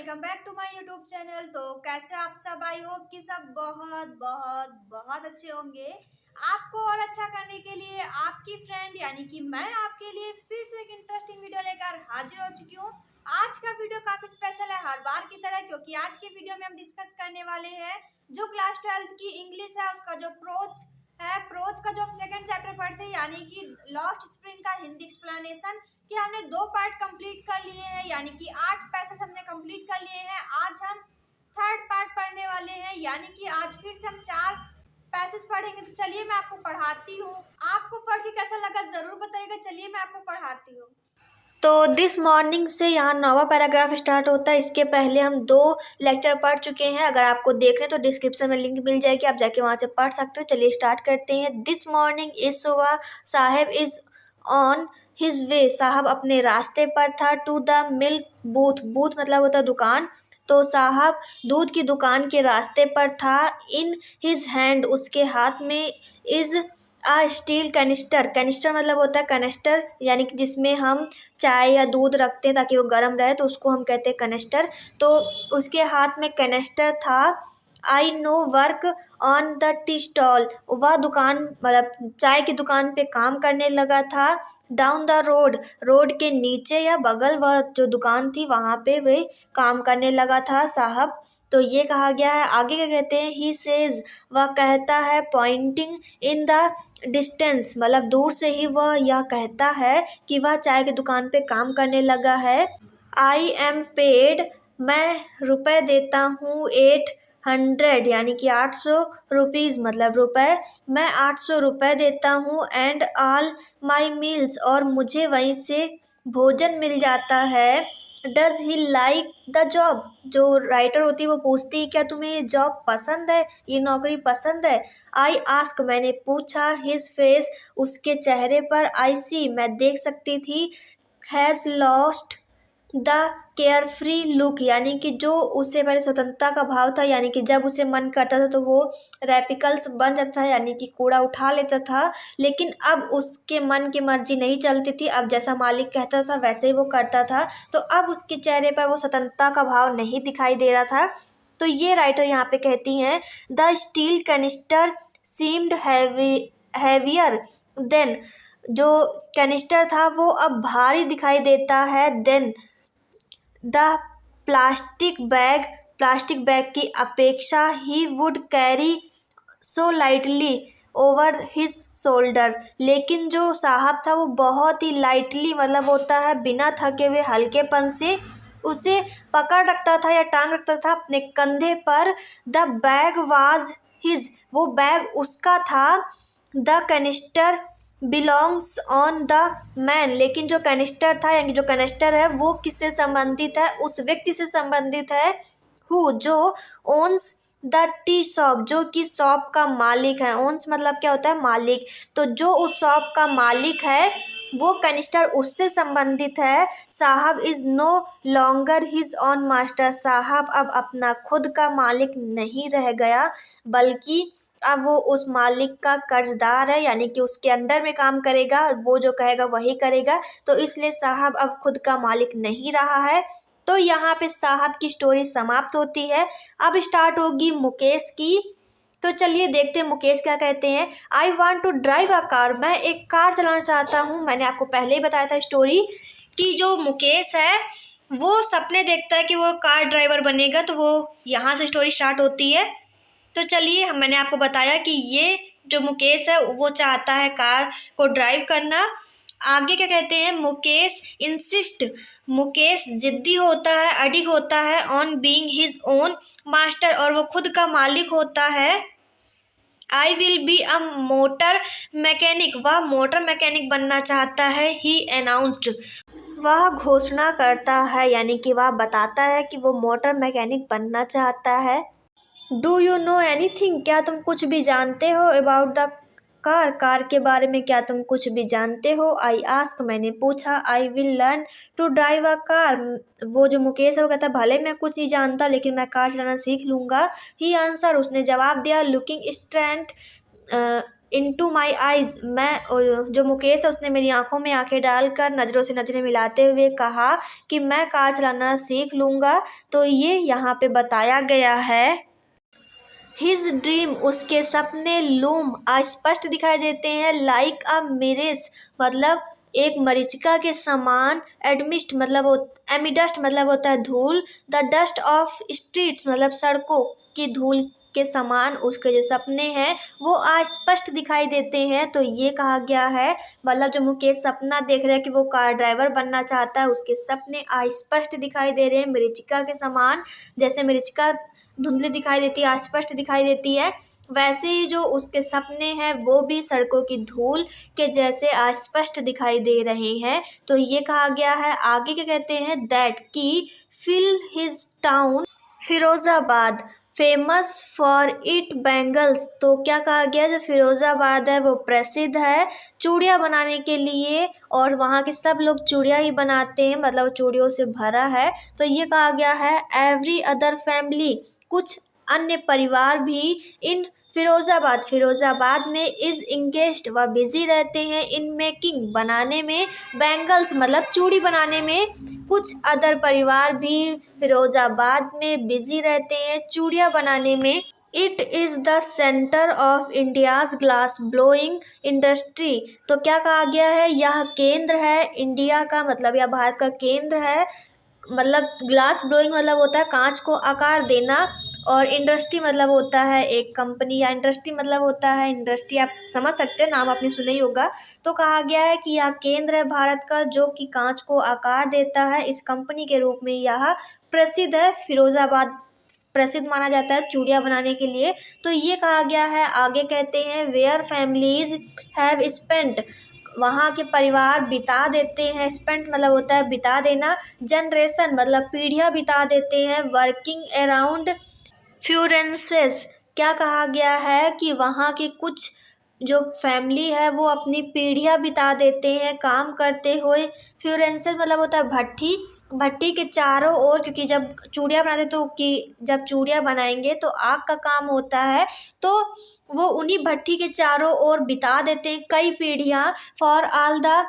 Welcome back to my YouTube channel. तो कैसे आप सब, आई होप कि सब बहुत बहुत बहुत अच्छे होंगे। आपको और अच्छा करने के लिए आपकी फ्रेंड यानी कि मैं आपके लिए फिर से एक इंटरेस्टिंग वीडियो लेकर हाजिर हो चुकी हूँ। आज का वीडियो काफी स्पेशल है हर बार की तरह, क्योंकि आज के वीडियो में हम डिस्कस करने वाले हैं जो क्लास 12th की इंग्लिश है उसका जो प्रोज है, प्रोज का जो हम सेकंड चैप्टर पढ़ते हैं यानी कि लॉस्ट स्प्रिंग का हिंदी एक्सप्लेनेशन कि हमने 2 पार्ट कंप्लीट कर लिए हैं, यानी कि 8 पैसेज हमने कंप्लीट कर लिए हैं। आज हम थर्ड पार्ट पढ़ने वाले हैं, यानी कि आज फिर से हम 4 पैसेज पढ़ेंगे। तो चलिए मैं आपको पढ़ाती हूँ। आपको पढ़ के कैसा लगा जरूर बताइएगा। चलिए मैं आपको पढ़ाती हूँ। तो दिस मॉर्निंग से यहाँ 9वां पैराग्राफ स्टार्ट होता है। इसके पहले हम 2 लेक्चर पढ़ चुके हैं। अगर आपको देखना है तो डिस्क्रिप्शन में लिंक मिल जाएगी, आप जाके वहाँ से पढ़ सकते हो। चलिए स्टार्ट करते हैं। This morning is subah sahib is on his way. साहब अपने रास्ते पर था। To the milk booth, booth मतलब होता है दुकान। तो साहब दूध की दुकान के रास्ते पर था। इन हिज हैंड, उसके हाथ में, इज स्टील कैनिस्टर, कैनिस्टर मतलब होता है कनेस्टर, यानी कि जिसमें हम चाय या दूध रखते हैं ताकि वो गर्म रहे, तो उसको हम कहते हैं कनेस्टर। तो उसके हाथ में कनेस्टर था। I know work on the tea stall, वह दुकान मतलब चाय की दुकान पे काम करने लगा था। डाउन द रोड, रोड के नीचे या बगल वह जो दुकान थी वहाँ पे वह काम करने लगा था साहब। तो ये कहा गया है। आगे क्या कहते हैं, ही सेज, वह कहता है, पॉइंटिंग इन द डिस्टेंस मतलब दूर से ही वह यह कहता है कि वह चाय की दुकान पे काम करने लगा है। आई एम पेड, मैं रुपए देता हूँ। 800 यानी कि 800 रुपीज़ मतलब रुपए, मैं 800 रुपए देता हूँ। एंड ऑल माई मील्स, और मुझे वहीं से भोजन मिल जाता है। Does he like the job, जो राइटर होती है वो पूछती है क्या तुम्हें ये जॉब पसंद है, ये नौकरी पसंद है। आई आस्क, मैंने पूछा। हिज फेस, उसके चेहरे पर। आई सी, मैं देख सकती थी। Has lost the care free look, यानी कि जो उससे पहले स्वतंत्रता का भाव था, यानी कि जब उसे मन करता था तो वो रेपिकल्स बन जाता था, यानी कि कूड़ा उठा लेता था। लेकिन अब उसके मन की मर्जी नहीं चलती थी। अब जैसा मालिक कहता था वैसे ही वो करता था। तो अब उसके चेहरे पर वो स्वतंत्रता का भाव नहीं दिखाई दे रहा था। तो ये राइटर यहाँ पे कहती हैं, the steel canister seemed heavier than, जो कैनिस्टर था वो अब भारी दिखाई देता है। Than the plastic bag, plastic bag की अपेक्षा। He would carry so lightly over his shoulder, लेकिन जो साहब था वो बहुत ही लाइटली मतलब होता है बिना थके हुए हल्केपन से उसे पकड़ रखता था या टांग रखता था अपने कंधे पर। द बैग वाज हिज, वो बैग उसका था। The canister belongs on the man, लेकिन जो कैनिस्टर था यानी जो कैनिस्टर है वो किससे संबंधित है, उस व्यक्ति से संबंधित है। हु, जो ओन्स द टी शॉप, जो कि शॉप का मालिक है। ओन्स मतलब क्या होता है, मालिक। तो जो उस शॉप का मालिक है वो कैनिस्टर उससे संबंधित है। Sahib is no longer his own master, साहब अब अपना खुद का मालिक नहीं रह गया, बल्कि अब वो उस मालिक का कर्जदार है, यानी कि उसके अंडर में काम करेगा, वो जो कहेगा वही करेगा। तो इसलिए साहब अब खुद का मालिक नहीं रहा है। तो यहाँ पे साहब की स्टोरी समाप्त होती है। अब स्टार्ट होगी मुकेश की। तो चलिए देखते हैं मुकेश क्या कहते हैं। I want to drive a car, मैं एक कार चलाना चाहता हूँ। मैंने आपको पहले ही बताया था स्टोरी कि जो मुकेश है वो सपने देखता है कि वो कार ड्राइवर बनेगा, तो वो यहाँ से स्टोरी स्टार्ट होती है। तो चलिए मैंने आपको बताया कि ये जो मुकेश है वो चाहता है कार को ड्राइव करना। आगे क्या कहते हैं, मुकेश इंसिस्ट, मुकेश जिद्दी होता है, अडिग होता है। On being his own master, और वो खुद का मालिक होता है। I will be a motor mechanic, वह मोटर मैकेनिक बनना चाहता है। ही अनाउंस्ड, वह घोषणा करता है, यानी कि वह बताता है कि वो मोटर मैकेनिक बनना चाहता है। डू यू नो एनीथिंग, क्या तुम कुछ भी जानते हो। अबाउट द कार, कार के बारे में क्या तुम कुछ भी जानते हो। आई आस्क, मैंने पूछा। I will learn to drive a car, वो जो मुकेश है वो कहता है भले मैं कुछ नहीं जानता लेकिन मैं कार चलाना सीख लूँगा। ही आंसर, उसने जवाब दिया। लुकिंग इनटू माई आइज, मैं जो मुकेश है उसने मेरी आंखों में आंखें डालकर नज़रों से नज़रें मिलाते हुए कहा कि मैं कार चलाना सीख लूँगा। तो ये यहाँ पे बताया गया है हिज ड्रीम, उसके सपने लूम अस्पष्ट दिखाई देते हैं लाइक अ मिरेज, मतलब एक मरीचिका के समान, एडमिस्ट मतलब एमिडस्ट मतलब होता है धूल, द डस्ट ऑफ स्ट्रीट्स मतलब सड़कों की धूल के समान उसके जो सपने हैं वो अस्पष्ट दिखाई देते हैं। तो ये कहा गया है मतलब जो मुकेश सपना देख रहे हैं कि वो कार ड्राइवर बनना चाहता है, उसके सपने अस्पष्ट दिखाई दे रहे हैं मरीचिका के समान, जैसे मरीचिका धुंधली दिखाई देती है, अस्पष्ट दिखाई देती है, वैसे ही जो उसके सपने हैं वो भी सड़कों की धूल के जैसे अस्पष्ट दिखाई दे रहे हैं। तो ये कहा गया है। आगे क्या कहते हैं, दैट की fill his town Firozabad famous for it bangles, तो क्या कहा गया, जो फिरोजाबाद है वो प्रसिद्ध है चूड़ियाँ बनाने के लिए और वहाँ के सब लोग चूड़ियाँ ही बनाते हैं, मतलब चूड़ियों से भरा है। तो ये कहा गया है एवरी अदर फैमिली, कुछ अन्य परिवार भी इन फिरोजाबाद में इज इंगेज्ड व बिजी रहते हैं इन मेकिंग बनाने में बैंगल्स मतलब चूड़ी बनाने में, कुछ अदर परिवार भी फिरोजाबाद में बिजी रहते हैं चूड़ियाँ बनाने में। It is the centre of India's glass blowing industry, तो क्या कहा गया है, यह केंद्र है इंडिया का, मतलब यह भारत का केंद्र है, मतलब ग्लास ब्लोइंग मतलब होता है कांच को आकार देना, और इंडस्ट्री मतलब होता है एक कंपनी, या इंडस्ट्री मतलब होता है इंडस्ट्री, आप समझ सकते हैं, नाम आपने सुना ही होगा। तो कहा गया है कि यह केंद्र है भारत का जो कि कांच को आकार देता है, इस कंपनी के रूप में यह प्रसिद्ध है, फिरोजाबाद प्रसिद्ध माना जाता है चूड़ियाँ बनाने के लिए। तो ये कहा गया है। आगे कहते हैं वेयर फैमिलीज हैव स्पेंट, वहाँ के परिवार बिता देते हैं, स्पेंट मतलब होता है बिता देना, जनरेशन मतलब पीढ़ियाँ बिता देते हैं वर्किंग अराउंड फ्यूरेंसेस, क्या कहा गया है कि वहाँ की कुछ जो फैमिली है वो अपनी पीढ़ियाँ बिता देते हैं काम करते हुए, फ्यूरेंसेस मतलब होता है भट्टी, भट्टी के चारों ओर, क्योंकि जब चूड़ियाँ बनाते तो कि जब चूड़ियाँ बनाएंगे तो आग का काम होता है, तो वो उन्हीं भट्टी के चारों ओर बिता देते हैं कई पीढ़ियाँ, for all the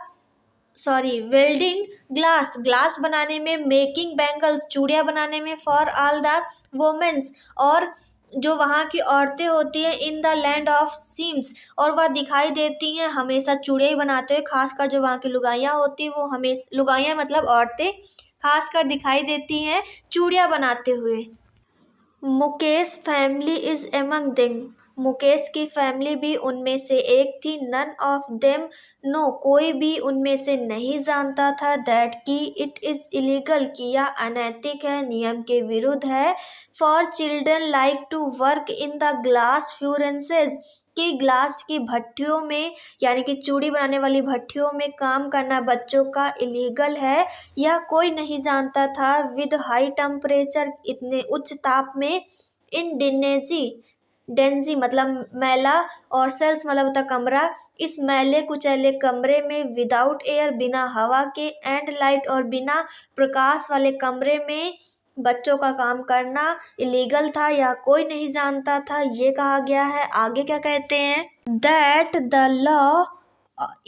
welding glass बनाने में, मेकिंग बैंगल्स चूड़ियाँ बनाने में, फॉर ऑल द वोमेन्स और जो वहाँ की औरतें होती हैं, in the land of seems, और वह दिखाई देती हैं हमेशा चूड़ियाँ ही बनाते हुए, खासकर जो वहाँ की लुगाइयाँ होती हैं वो हमेशा, लुगाइयाँ मतलब औरतें खासकर दिखाई देती हैं चूड़ियाँ बनाते हुए। Mukesh family is among them, Mukesh की फैमिली भी उनमें से एक थी, नन ऑफ देम नो, कोई भी उनमें से नहीं जानता था, दैट की इट इज़ इलीगल, कि यह अनैतिक है, नियम के विरुद्ध है, for children like to work in the glass furnaces, कि ग्लास की भट्टियों में यानी कि चूड़ी बनाने वाली भट्टियों में काम करना बच्चों का इलीगल है, यह कोई नहीं जानता था, विद हाई टेम्परेचर इतने उच्च ताप में, इन डेंजी मतलब मैला, और सेल्स मतलब होता कमरा, इस मैले कुचैले कमरे में, विदाउट एयर बिना हवा के, एंड लाइट और बिना प्रकाश वाले कमरे में बच्चों का काम करना इलीगल था, या कोई नहीं जानता था, ये कहा गया है। आगे क्या कहते हैं, that the law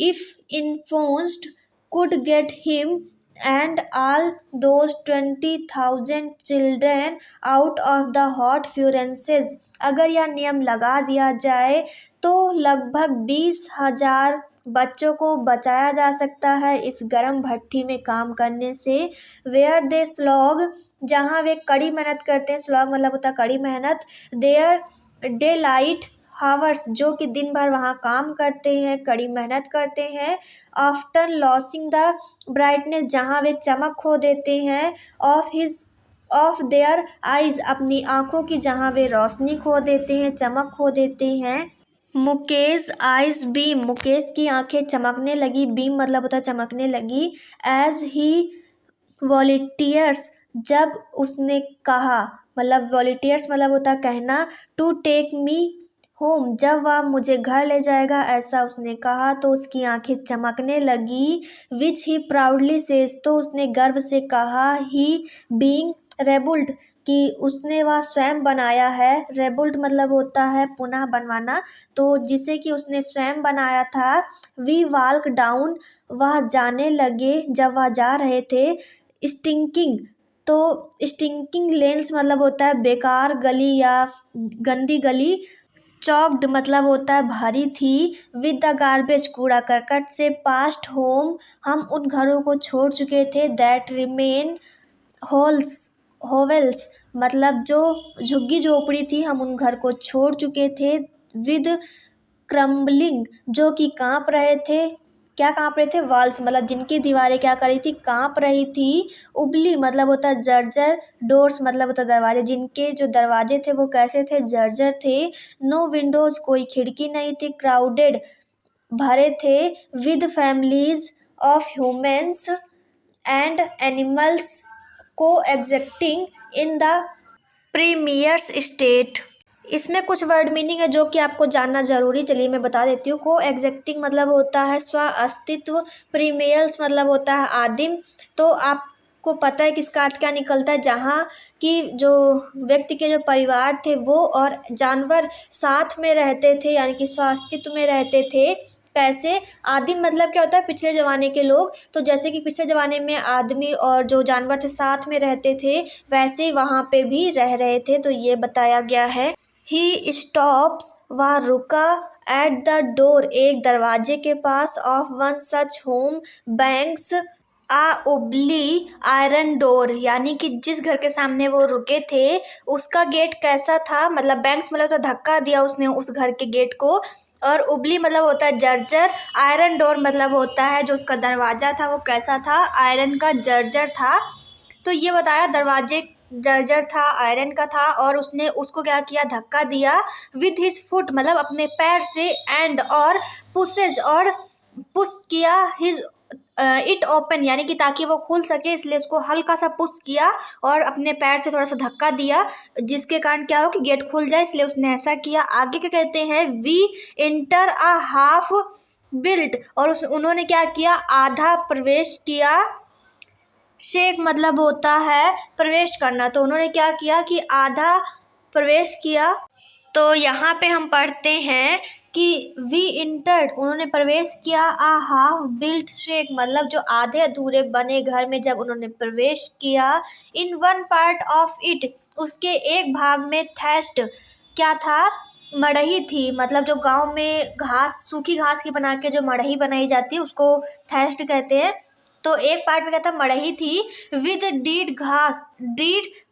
if enforced could get him and all those 20,000 children out of the hot furnaces, अगर यह नियम लगा दिया जाए तो लगभग 20,000 बच्चों को बचाया जा सकता है इस गर्म भट्टी में काम करने से, वेयर दे स्लॉग, जहाँ वे कड़ी मेहनत करते हैं, स्लॉग मतलब होता है कड़ी मेहनत, देयर डे लाइट हावर्स, जो कि दिन भर वहाँ काम करते हैं कड़ी मेहनत करते हैं, आफ्टर लॉसिंग द ब्राइटनेस, जहाँ वे चमक खो देते हैं, ऑफ देयर आइज, अपनी आँखों की जहाँ वे रोशनी खो देते हैं चमक खो देते हैं। मुकेश आइज बीम, मुकेश की आंखें चमकने लगी, बीम मतलब होता है चमकने लगी, एज ही वॉलंटियर्स, जब उसने कहा, मतलब वॉलंटियर्स मतलब होता है कहना, टू टेक मी होम, जब वह मुझे घर ले जाएगा, ऐसा उसने कहा तो उसकी आंखें चमकने लगी, विच ही प्राउडली सेज, तो उसने गर्व से कहा, ही बीइंग रेबुल्ड कि उसने वह स्वयं बनाया है। रेबुल्ड मतलब होता है पुनः बनवाना, तो जिसे कि उसने स्वयं बनाया था। वी वॉक डाउन, वह जाने लगे, जब वह जा रहे थे। स्टिंकिंग, तो स्टिंकिंग लेन्स मतलब होता है बेकार गली या गंदी गली। चॉक्ड मतलब होता है भरी थी। विद द गार्बेज, कूड़ा करकट से। पास्ट होम, हम उन घरों को छोड़ चुके थे। दैट रिमेन होवेल्स मतलब जो झुग्गी झोपड़ी थी, हम उन घर को छोड़ चुके थे। विद क्रम्बलिंग, जो कि कांप रहे थे। क्या कांप रहे थे? वॉल्स मतलब जिनकी दीवारें क्या कर रही थी? कांप रही थी। उबली मतलब होता है जर्जर। डोर्स मतलब होता है दरवाजे, जिनके जो दरवाजे थे वो कैसे थे? जर्जर थे। नो विंडोज, कोई खिड़की नहीं थी। क्राउडेड, भरे थे। With families of humans and animals coexisting in the premises state. इसमें कुछ वर्ड मीनिंग है जो कि आपको जानना जरूरी, चलिए मैं बता देती हूँ। को एग्जिस्टिंग मतलब होता है स्व अस्तित्व। प्रीमियर्स मतलब होता है आदिम। तो आपको पता है कि इसका अर्थ क्या निकलता है? जहाँ की जो व्यक्ति के जो परिवार थे वो और जानवर साथ में रहते थे, यानी कि स्व अस्तित्व में रहते थे। कैसे? आदिम मतलब क्या होता है? पिछले ज़माने के लोग। तो जैसे कि पिछले ज़माने में आदमी और जो जानवर थे साथ में रहते थे, वैसे ही वहाँ पे भी रह रहे थे, तो ये बताया गया है। ही स्टॉप्स, वह रुका। एट द डोर, एक दरवाजे के पास। Of one such home, banks a wobbly iron door, यानी कि जिस घर के सामने वो रुके थे उसका गेट कैसा था? मतलब बैंक्स मतलब तो धक्का दिया उसने उस घर के गेट को। और उबली मतलब होता है जर्जर। आयरन डोर मतलब होता है जो उसका दरवाजा था वो कैसा था? आयरन का जर्जर था। तो ये बताया दरवाजे जर्जर था, आयरन का था, और उसने उसको क्या किया? धक्का दिया। विद हिज फुट मतलब अपने पैर से। एंड और पुशेज और पुश किया। हिज इट ओपन यानी कि ताकि वो खुल सके, इसलिए उसको हल्का सा पुश किया और अपने पैर से थोड़ा सा धक्का दिया, जिसके कारण क्या हो कि गेट खुल जाए, इसलिए उसने ऐसा किया। आगे क्या कहते हैं? We enter a half built, और उन्होंने क्या किया? आधा प्रवेश किया। शेक मतलब होता है प्रवेश करना, तो उन्होंने क्या किया कि आधा प्रवेश किया। तो यहाँ पे हम पढ़ते हैं कि वी इंटर्ड, उन्होंने प्रवेश किया। आ हाफ बिल्ट शेक मतलब जो आधे अधूरे बने घर में जब उन्होंने प्रवेश किया। In one part of it, उसके एक भाग में थेस्ट, क्या था? मड़ही थी। मतलब जो गांव में घास, सूखी घास की बना के जो मड़ही बनाई जाती है उसको थेस्ट कहते हैं। तो एक पार्ट में क्या था? मड़ही थी। विद डीड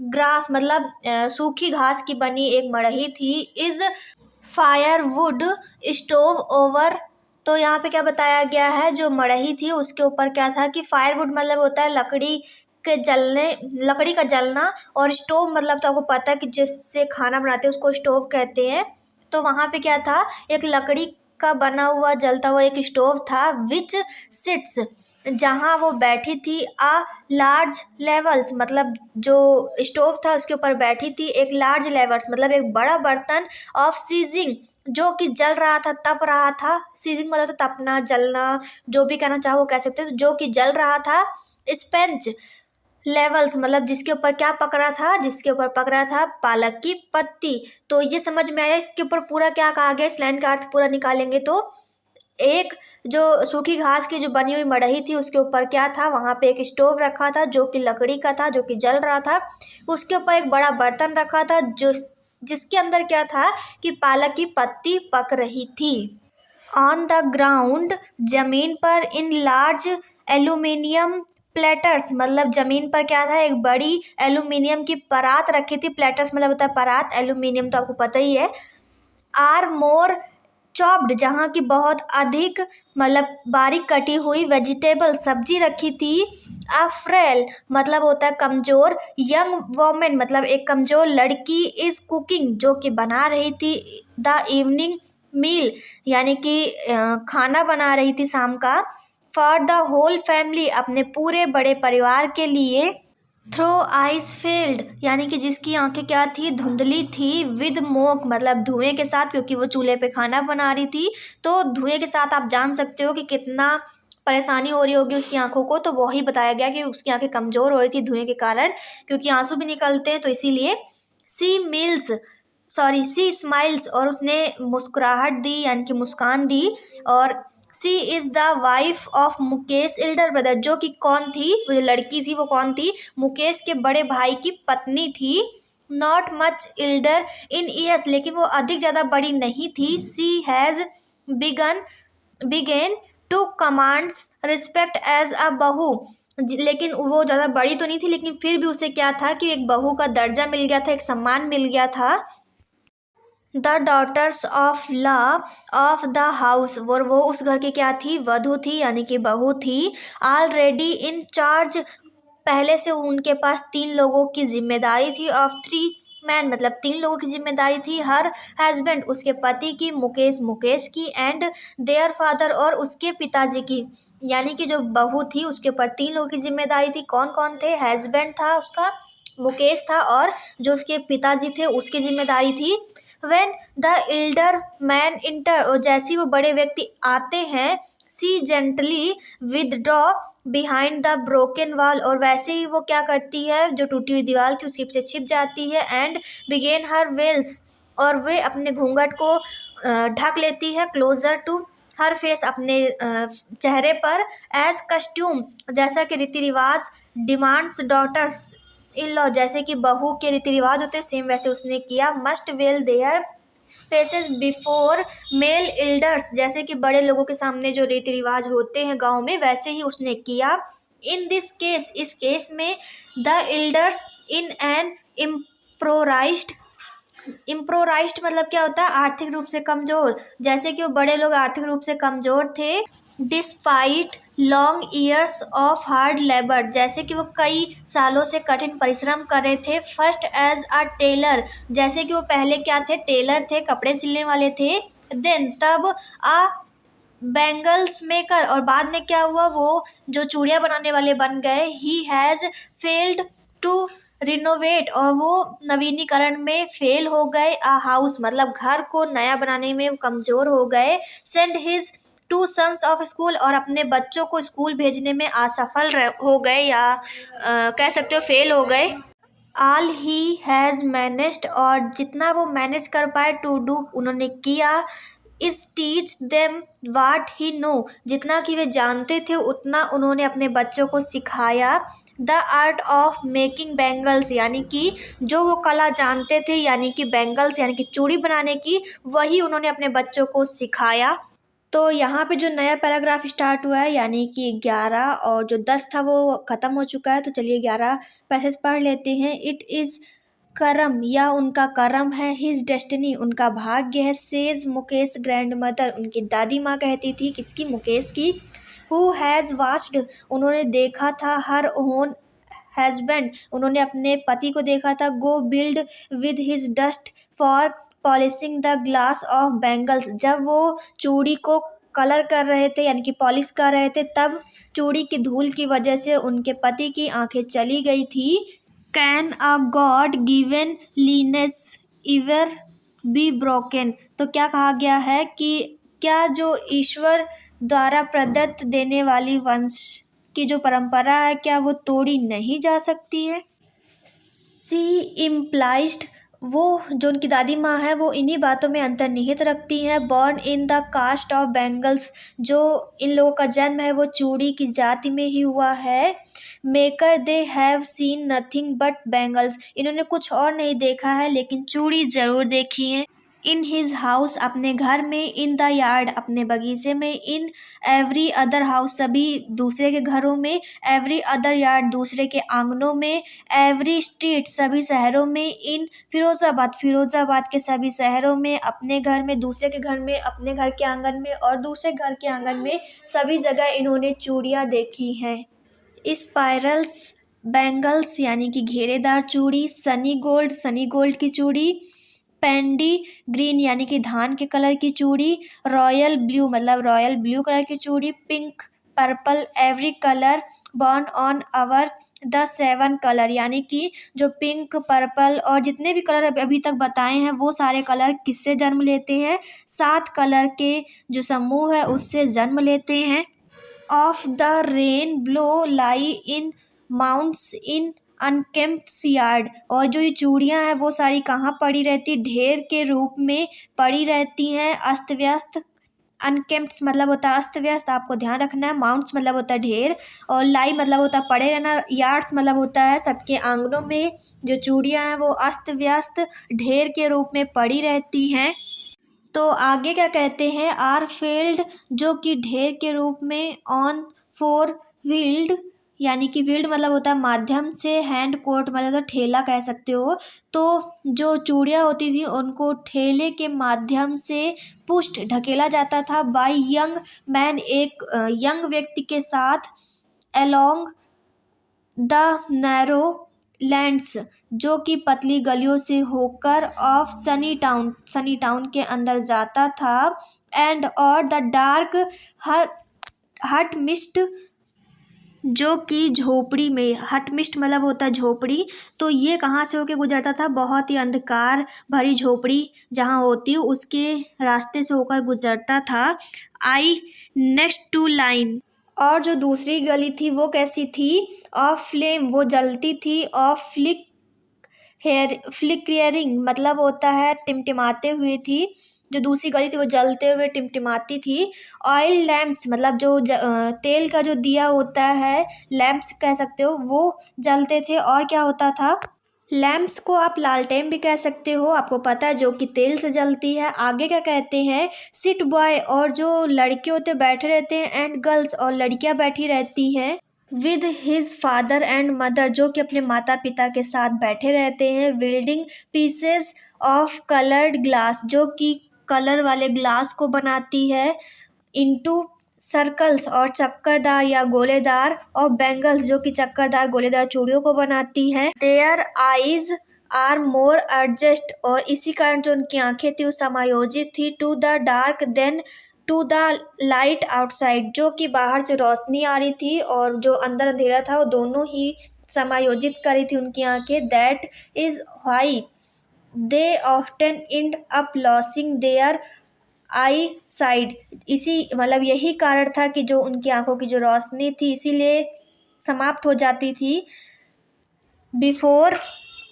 ग्रास मतलब सूखी घास की बनी एक मड़ही थी। इज फायरवुड स्टोव ओवर, तो यहाँ पे क्या बताया गया है? जो मड़ही थी उसके ऊपर क्या था कि फायरवुड मतलब होता है लकड़ी का जलना, और स्टोव मतलब तो आपको पता है कि जिससे खाना बनाते हैं उसको स्टोव कहते हैं। तो वहाँ पे क्या था? एक लकड़ी का बना हुआ जलता हुआ एक स्टोव था। विच सिट्स, जहाँ वो बैठी थी। आ लार्ज लेवल्स मतलब जो स्टोव था उसके ऊपर बैठी थी एक लार्ज लेवल्स मतलब एक बड़ा बर्तन। ऑफ सीजिंग, जो कि जल रहा था, तप रहा था। सीजिंग मतलब तो तपना, जलना, जो भी कहना चाहो वो कह सकते हो। तो जो कि जल रहा था। स्पेंच लेवल्स मतलब जिसके ऊपर क्या पकड़ा था? जिसके ऊपर पकड़ा था पालक की पत्ती। तो ये समझ में आया? इसके ऊपर पूरा क्या कहा गया? इस लाइन का अर्थ पूरा निकालेंगे तो एक जो सूखी घास की जो बनी हुई मड़ही थी उसके ऊपर क्या था? वहाँ पे एक स्टोव रखा था जो कि लकड़ी का था, जो कि जल रहा था। उसके ऊपर एक बड़ा बर्तन रखा था जो जिसके अंदर क्या था कि पालक की पत्ती पक रही थी। ऑन द ग्राउंड, जमीन पर। इन लार्ज एल्यूमिनियम प्लेटर्स मतलब जमीन पर क्या था? एक बड़ी एल्यूमिनियम की परात रखी थी। प्लेटर्स मतलब होता है परात, एल्यूमिनियम तो आपको पता ही है। आर मोर चॉप्ड, जहाँ की बहुत अधिक मतलब बारीक कटी हुई वेजिटेबल सब्जी रखी थी। अफ्रेल मतलब होता है कमजोर। यंग वोमेन मतलब एक कमजोर लड़की। इज कुकिंग, जो कि बना रही थी। द इवनिंग मील यानी कि खाना बना रही थी शाम का। फॉर द होल फैमिली, अपने पूरे बड़े परिवार के लिए। थ्रो आइज फील्ड यानी कि जिसकी आंखें क्या थी? धुंधली थी। विद स्मोक मतलब धुएं के साथ, क्योंकि वो चूल्हे पे खाना बना रही थी। तो धुएं के साथ आप जान सकते हो कि कितना परेशानी हो रही होगी उसकी आंखों को, तो वही बताया गया कि उसकी आंखें कमज़ोर हो रही थी धुएं के कारण, क्योंकि आंसू भी निकलते हैं तो इसीलिए। सी स्माइल्स, और उसने मुस्कुराहट दी यानी कि मुस्कान दी। और she is the wife of Mukesh elder brother, जो कि कौन थी, वो जो लड़की थी वो कौन थी, मुकेश के बड़े भाई की पत्नी थी। Not much elder in years, लेकिन वो अधिक ज़्यादा बड़ी नहीं थी। She has begun to commands respect as a bahu, लेकिन वो ज़्यादा बड़ी तो नहीं थी, लेकिन फिर भी उसे क्या था कि एक बहू का दर्जा मिल गया था, एक सम्मान मिल गया था। The daughters of law of the house, वो उस घर की क्या थी, वधू थी यानी कि बहू थी। ऑलरेडी इन चार्ज, पहले से उनके पास 3 लोगों की जिम्मेदारी थी। ऑफ 3 मैन, मतलब 3 लोगों की जिम्मेदारी थी। हर हस्बैंड, उसके पति की, मुकेश की, एंड देयर फादर, और उसके पिताजी की। यानी कि जो बहू थी उसके ऊपर 3 लोगों की जिम्मेदारी थी। कौन कौन थे, हस्बैंड था उसका, मुकेश था, और जो उसके पिताजी थे उसकी जिम्मेदारी थी। When the elder man enter, और जैसे वो बड़े व्यक्ति आते हैं, she gently withdraw behind the broken wall, और वैसे ही वो क्या करती है, जो टूटी हुई दीवार थी उसके पीछे छिप जाती है। and begin her veils, और वे अपने घूंघट को ढक लेती है। closer to her face, अपने चेहरे पर। as costume, जैसा कि रीति रिवाज। demands daughters इन लॉ, जैसे कि बहू के रीति रिवाज होते हैं, सेम वैसे उसने किया। Must veil their faces before male elders, जैसे कि बड़े लोगों के सामने जो रीति रिवाज होते हैं गांव में, वैसे ही उसने किया। इन दिस केस, इस केस में, द एल्डर्स इन एन इम्प्रोराइज्ड मतलब क्या होता है, आर्थिक रूप से कमजोर, जैसे कि वो बड़े लोग आर्थिक रूप से कमजोर थे। Despite long years of hard labour, जैसे कि वो कई सालों से कठिन परिश्रम कर रहे थे। फर्स्ट एज अ टेलर, जैसे कि वो पहले क्या थे, टेलर थे, कपड़े सिलने वाले थे। देन, तब अ बैंगल्स मेकर, और बाद में क्या हुआ, वो जो चूड़ियाँ बनाने वाले बन गए। He has failed to renovate, और वो नवीनीकरण में फेल हो गए। अ हाउस, मतलब घर को नया बनाने में कमज़ोर हो गए। Send his 2 sons off school, और अपने बच्चों को स्कूल भेजने में असफल हो गए, या कह सकते हो फेल हो गए। ऑल ही हैज़ मैनेज्ड, और जितना वो मैनेज कर पाए, टू डू उन्होंने किया। Is teach them what he know, जितना कि वे जानते थे उतना उन्होंने अपने बच्चों को सिखाया। The art of making bangles, यानी कि जो वो कला जानते थे, यानी कि बैंगल्स यानी कि चूड़ी बनाने की, वही उन्होंने अपने बच्चों को सिखाया। तो यहाँ पे जो नया पैराग्राफ स्टार्ट हुआ है, यानी कि 11, और जो 10 था वो ख़त्म हो चुका है। तो चलिए 11 पैसेज पढ़ लेते हैं। इट इज़ करम, या उनका करम है। हिज डेस्टिनी, उनका भाग्य है। सेज मुकेश ग्रैंड मदर, उनकी दादी माँ कहती थी, किसकी, मुकेश की। हु हैज़ वाच्ड, उन्होंने देखा था। हर ओन हस्बैंड, उन्होंने अपने पति को देखा था। Go build with his dust for polishing the glass of bangles, जब वो चूड़ी को कलर कर रहे थे यानी कि पॉलिश कर रहे थे, तब चूड़ी की धूल की वजह से उनके पति की आंखें चली गई थी। Can a God given leanness इवर be broken, तो क्या कहा गया है कि क्या जो ईश्वर द्वारा प्रदत्त देने वाली वंश की जो परंपरा है, क्या वो तोड़ी नहीं जा सकती है। सी इम्प्लाइज्ड, वो जो उनकी दादी माँ है वो इन्हीं बातों में अंतर्निहित रखती हैं। Born in the caste of bangles, जो इन लोगों का जन्म है वो चूड़ी की जाति में ही हुआ है। Maker they have seen nothing but bangles, इन्होंने कुछ और नहीं देखा है लेकिन चूड़ी जरूर देखी है। इन हिज हाउस, अपने घर में। इन द यार्ड, अपने बगीचे में। इन एवरी अदर हाउस, सभी दूसरे के घरों में। एवरी अदर यार्ड, दूसरे के आंगनों में। एवरी स्ट्रीट, सभी शहरों में। इन फिरोजाबाद, फिरोजाबाद के सभी शहरों में। अपने घर में, दूसरे के घर में, अपने घर के आंगन में और दूसरे घर के आंगन में, सभी जगह इन्होंने चूड़ियाँ देखी हैं। स्पाइरल्स बैंगल्स, यानी कि घेरेदार चूड़ी। सनी गोल्ड की चूड़ी। पैंडी ग्रीन, यानी कि धान के कलर की चूड़ी। रॉयल ब्लू, मतलब रॉयल ब्लू कलर की चूड़ी। Pink purple every colour born on our the 7 colour, यानी कि जो पिंक पर्पल और जितने भी कलर अभी तक बताए हैं वो सारे कलर किससे जन्म लेते हैं, 7 कलर के जो समूह है उससे जन्म लेते हैं। Of the rain blow lie in mounds in unkempt yard. और जो ये चूड़ियाँ हैं वो सारी कहाँ पड़ी रहती, ढेर के रूप में पड़ी रहती हैं, अस्त व्यस्त। अनकेम्प्ड मतलब होता है अस्त व्यस्त, आपको ध्यान रखना है। माउंट्स मतलब होता है ढेर, और लाई मतलब होता है पड़े रहना। यार्ड्स मतलब होता है सबके आंगनों में जो चूड़ियाँ हैं वो अस्त व्यस्त ढेर के रूप में पड़ी रहती हैं। तो आगे क्या कहते हैं, आर फील्ड जो कि ढेर के रूप में, ऑन फोर व्हील्ड यानी कि व्हील्ड मतलब होता है माध्यम से, हैंड कोट मतलब ठेला कह सकते हो। तो जो चूड़ियाँ होती थी उनको ठेले के माध्यम से पुष्ट ढकेला जाता था बाय यंग मैन, एक यंग व्यक्ति के साथ, अलोंग द नैरो लैंड्स जो कि पतली गलियों से होकर ऑफ सनी टाउन के अंदर जाता था, एंड और द डार्क हट मिस्ट जो कि झोपड़ी में, हट मिस्ट मतलब होता है झोपड़ी। तो ये कहाँ से होकर गुजरता था, बहुत ही अंधकार भरी झोपड़ी जहाँ होती उसके रास्ते से होकर गुजरता था। आई नेक्स्ट टू लाइन, और जो दूसरी गली थी वो कैसी थी, ऑफ फ्लेम वो जलती थी, ऑफ फ्लिकरिंग मतलब होता है टिमटिमाते हुए थी। जो दूसरी गली थी वो जलते हुए टिमटिमाती थी। ऑयल लैम्प्स मतलब जो तेल का जो दिया होता है, लैम्प्स कह सकते हो, वो जलते थे। और क्या होता था, लैम्प्स को आप लालटेन भी कह सकते हो, आपको पता है, जो कि तेल से जलती है। आगे क्या कहते हैं, सिट बॉय और जो लड़के होते बैठे रहते हैं, एंड गर्ल्स और लड़कियां बैठी रहती हैं, with his father and mother जो कि अपने माता पिता के साथ बैठे रहते हैं, building pieces of coloured glass जो कि कलर वाले ग्लास को बनाती है, इनटू सर्कल्स और चक्करदार या गोलेदार, और बैंगल्स जो कि चक्करदार गोलेदार चूड़ियों को बनाती हैं। Their eyes are more adjust और इसी कारण जो उनकी आंखें थी वो समायोजित थी, to the dark then to the light outside जो कि बाहर से रोशनी आ रही थी और जो अंदर अंधेरा था वो दोनों ही समायोजित कर रही थी उनकी आंखें। That is why they often end up losing their eyesight, इसी मतलब यही कारण था कि जो उनकी आंखों की जो रोशनी थी इसीलिए समाप्त हो जाती थी, बिफोर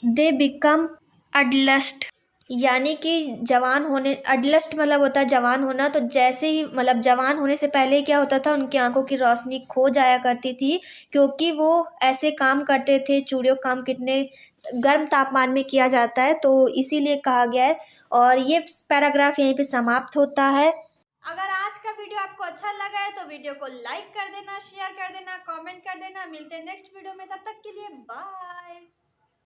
दे बिकम अडलस्ट यानी कि जवान होने, अडलस्ट मतलब होता है जवान होना। तो जैसे ही मतलब जवान होने से पहले क्या होता था, उनकी आंखों की रोशनी खो जाया करती थी, क्योंकि वो ऐसे काम करते थे, चूड़ियों काम कितने गर्म तापमान में किया जाता है, तो इसीलिए कहा गया है। और ये पैराग्राफ यहीं पे समाप्त होता है। अगर आज का वीडियो आपको अच्छा लगा है तो वीडियो को लाइक कर देना, शेयर कर देना, कमेंट कर देना। मिलते हैं नेक्स्ट वीडियो में, तब तक के लिए बाय।